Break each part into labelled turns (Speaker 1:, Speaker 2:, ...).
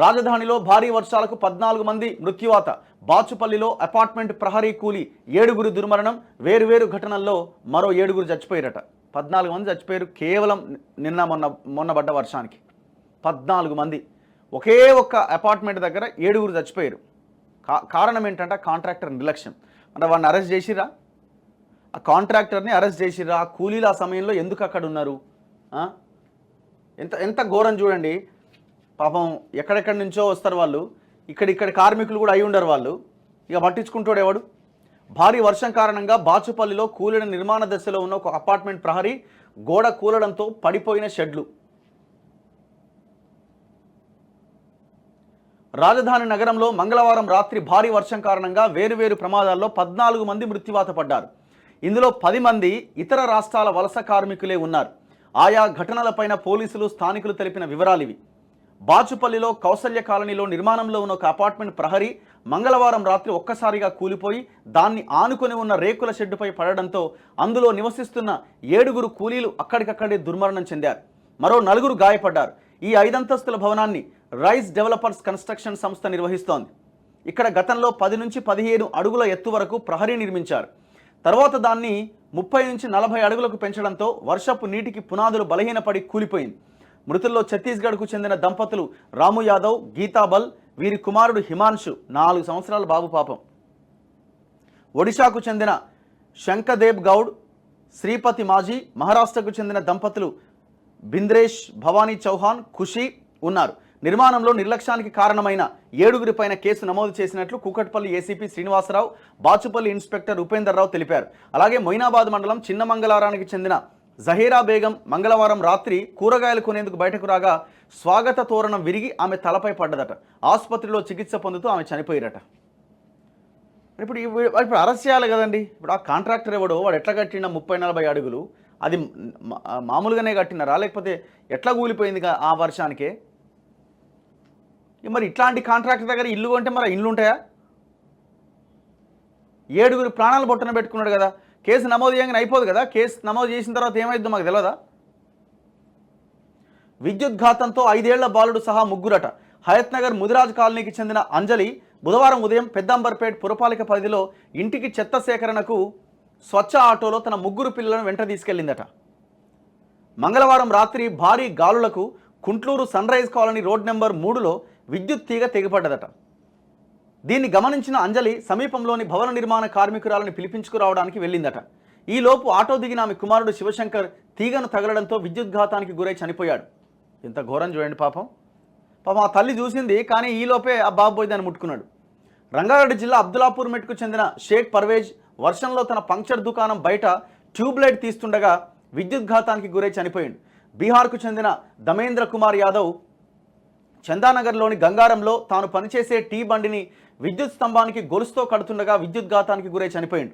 Speaker 1: రాజధానిలో భారీ వర్షాలకు 14 మంది మృత్యువాత. బాచుపల్లిలో అపార్ట్మెంట్ ప్రహరీ కూలి 7గురి దుర్మరణం. వేరువేరు ఘటనల్లో మరో 7గురు చచ్చిపోయారట. 14 మంది చచ్చిపోయారు కేవలం నిన్న మొన్న పడ్డ వర్షానికి. 14 మంది ఒకే ఒక్క అపార్ట్మెంట్ దగ్గర 7గురు చచ్చిపోయారు. కారణం ఏంటంటే కాంట్రాక్టర్ నిర్లక్ష్యం. అంటే వాడిని అరెస్ట్ చేసిరా, ఆ కాంట్రాక్టర్ని అరెస్ట్ చేసిరా, ఆ కూలీలు ఆ సమయంలో ఎందుకు అక్కడ ఉన్నారు? ఎంత ఎంత ఘోరం చూడండి. పాపం ఎక్కడెక్కడి నుంచో వస్తారు వాళ్ళు, ఇక్కడ కార్మికులు కూడా అయి ఉండరు వాళ్ళు. ఇక పట్టించుకుంటాడు ఎవడు? భారీ వర్షం కారణంగా బాచుపల్లిలో కూలిన నిర్మాణ దశలో ఉన్న ఒక అపార్ట్మెంట్ ప్రహరీ గోడ కూలడంతో పడిపోయిన షెడ్లు. రాజధాని నగరంలో మంగళవారం రాత్రి భారీ వర్షం కారణంగా వేరువేరు ప్రమాదాల్లో 14 మంది మృత్యువాత పడ్డారు. ఇందులో 10 మంది ఇతర రాష్ట్రాల వలస కార్మికులే ఉన్నారు. ఆయా ఘటనలపైన పోలీసులు, స్థానికులు తెలిపిన వివరాలివి. బాచుపల్లిలో కౌసల్య కాలనీలో నిర్మాణంలో ఉన్న ఒక అపార్ట్మెంట్ ప్రహరీ మంగళవారం రాత్రి ఒక్కసారిగా కూలిపోయి దాన్ని ఆనుకొని ఉన్న రేకుల షెడ్డుపై పడడంతో అందులో నివసిస్తున్న 7గురు కూలీలు అక్కడికక్కడే దుర్మరణం చెందారు. మరో 4గురు గాయపడ్డారు. ఈ 5 అంతస్తుల భవనాన్ని రైస్ డెవలపర్స్ కన్స్ట్రక్షన్ సంస్థ నిర్వహిస్తోంది. ఇక్కడ గతంలో 10 నుంచి 15 అడుగుల ఎత్తు వరకు ప్రహరీ నిర్మించారు. తర్వాత దాన్ని 30 నుంచి 40 అడుగులకు పెంచడంతో వర్షపు నీటికి పునాదులు బలహీనపడి కూలిపోయింది. మృతుల్లో ఛత్తీస్గఢ్కు చెందిన దంపతులు రాము యాదవ్, గీతాబల్, వీరి కుమారుడు హిమాన్షు 4 సంవత్సరాల బాబు పాపం. ఒడిశాకు చెందిన శంకదేబ్ గౌడ్, శ్రీపతి మాజీ, మహారాష్ట్రకు చెందిన దంపతులు బింద్రేష్, భవానీ చౌహాన్, ఖుషి ఉన్నారు. నిర్మాణంలో నిర్లక్ష్యానికి కారణమైన 7గురిపైన కేసు నమోదు చేసినట్లు కూకట్పల్లి ఏసీపీ శ్రీనివాసరావు, బాచుపల్లి ఇన్స్పెక్టర్ ఉపేందర్ రావు తెలిపారు. అలాగే మొయినాబాద్ మండలం చిన్న మంగళవారానికి చెందిన జహీరా బేగం మంగళవారం రాత్రి కూరగాయలు కొనేందుకు బయటకు రాగా స్వాగత తోరణం విరిగి ఆమె తలపై పడ్డదట. ఆసుపత్రిలో చికిత్స పొందుతూ ఆమె చనిపోయారట. ఇప్పుడు అరెస్ట్ చేయాలి కదండి. ఇప్పుడు ఆ కాంట్రాక్టర్ ఎవడో వాడు ఎట్లా కట్టిన 30-40 అడుగులు, అది మామూలుగానే కట్టినారా లేకపోతే ఎట్లా కూలిపోయింది ఆ వర్షానికే? మరి ఇట్లాంటి కాంట్రాక్టర్ దగ్గర ఇల్లు కొంటే మరి ఇల్లు ఉంటాయా? 7గురు ప్రాణాలు బొట్టన పెట్టుకున్నాడు కదా. కేసు నమోదు చేయగానే అయిపోదు కదా. కేసు నమోదు చేసిన తర్వాత ఏమైందో మాకు తెలియదా? విద్యుద్ఘాతంతో 5 ఏళ్ల బాలుడు సహా 3గురట. హయత్ నగర్ ముదిరాజ్ కాలనీకి చెందిన అంజలి బుధవారం ఉదయం పెద్దంబర్పేట్ పురపాలిక పరిధిలో ఇంటికి చెత్త సేకరణకు స్వచ్ఛ ఆటోలో తన 3 పిల్లలను వెంట తీసుకెళ్లిందట. మంగళవారం రాత్రి భారీ గాలులకు Kuntloor sunrise colony road number 3లో విద్యుత్ తీగ తెగిపడ్డదట. దీన్ని గమనించిన అంజలి సమీపంలోని భవన నిర్మాణ కార్మికురాలను పిలిపించుకురావడానికి వెళ్ళిందట. ఈలోపు ఆటో దిగిన ఆమె కుమారుడు శివశంకర్ తీగను తగలడంతో విద్యుద్ఘాతానికి గురై చనిపోయాడు. ఎంత ఘోరం చూడండి. పాపం ఆ తల్లి చూసింది, కానీ ఈలోపే ఆ బాబు పోయి దాన్ని ముట్టుకున్నాడు. రంగారెడ్డి జిల్లా అబ్దులాపూర్ మెట్కు చెందిన షేక్ పర్వేజ్ వర్షంలో తన పంక్చర్ దుకాణం బయట ట్యూబ్లైట్ తీస్తుండగా విద్యుద్ఘాతానికి గురై చనిపోయాడు. బీహార్కు చెందిన దమేంద్ర కుమార్ యాదవ్ చందానగర్లోని గంగారంలో తాను పనిచేసే టీ బండిని విద్యుత్ స్తంభానికి గొలుసుతో కడుతుండగా విద్యుద్ఘాతానికి గురై చనిపోయాడు.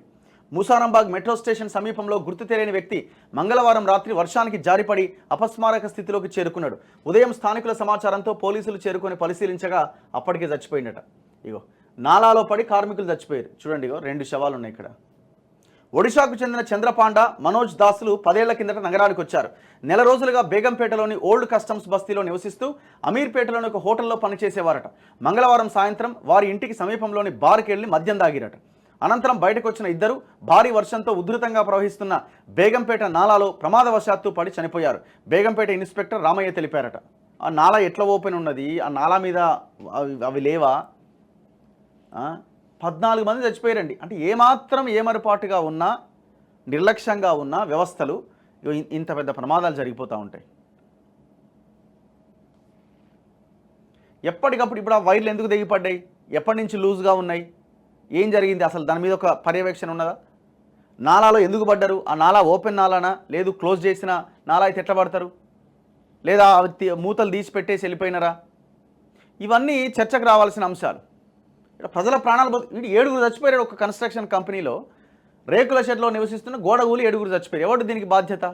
Speaker 1: మూసారంబాగ్ మెట్రో స్టేషన్ సమీపంలో గుర్తు తెలియని వ్యక్తి మంగళవారం రాత్రి వర్షానికి జారిపడి అపస్మారక స్థితిలోకి చేరుకున్నాడు. ఉదయం స్థానికుల సమాచారంతో పోలీసులు చేరుకొని పరిశీలించగా అప్పటికే చచ్చిపోయిందట. ఇగో నాలాలో పడి కార్మికులు చచ్చిపోయారు. చూడండి, ఇగో 2 శవాలు ఉన్నాయి ఇక్కడ. ఒడిశాకు చెందిన చంద్రపాండ, మనోజ్ దాసులు 10 ఏళ్ల కిందట నగరానికి వచ్చారు. నెల రోజులుగా బేగంపేటలోని ఓల్డ్ కస్టమ్స్ బస్తీలో నివసిస్తూ అమీర్పేటలోని ఒక హోటల్లో పనిచేసేవారట. మంగళవారం సాయంత్రం వారి ఇంటికి సమీపంలోని బార్కి వెళ్లి మద్యం దాగిరట. అనంతరం బయటకు వచ్చిన ఇద్దరు భారీ వర్షంతో ఉధృతంగా ప్రవహిస్తున్న బేగంపేట నాలాలో ప్రమాదవశాత్తు పడి చనిపోయారు. బేగంపేట ఇన్స్పెక్టర్ రామయ్య తెలిపారట. ఆ నాలా ఎట్లా ఓపెన్ ఉన్నది, ఆ నాలా మీద అవి లేవా? 14 మంది చచ్చిపోయారండి. అంటే ఏమాత్రం ఏమరపాటుగా ఉన్నా, నిర్లక్ష్యంగా ఉన్న వ్యవస్థలు ఇంత పెద్ద ప్రమాదాలు జరిగిపోతూ ఉంటాయి. ఎప్పటికప్పుడు ఇప్పుడు ఆ వైర్లు ఎందుకు తెగిపడ్డాయి? ఎప్పటి నుంచి లూజ్గా ఉన్నాయి? ఏం జరిగింది అసలు? దాని మీద ఒక పర్యవేక్షణ ఉన్నదా? నాలాలో ఎందుకు పడ్డారు? ఆ నాలా ఓపెన్ నాలానా, లేదు క్లోజ్ చేసిన నాలా అయితే ఎట్లా పడతారు? లేదా మూతలు తీసి పెట్టేసి వెళ్ళిపోయినారా? ఇవన్నీ చర్చకు రావాల్సిన అంశాలు. ప్రజల ప్రాణాలు 7గురు చచ్చిపోయారు. ఒక కన్స్ట్రక్షన్ కంపెనీలో రేకుల షెడ్లో నివసిస్తున్న గోడ కూలి 7గురు చచ్చిపోయారు. ఎవరు దీనికి బాధ్యత?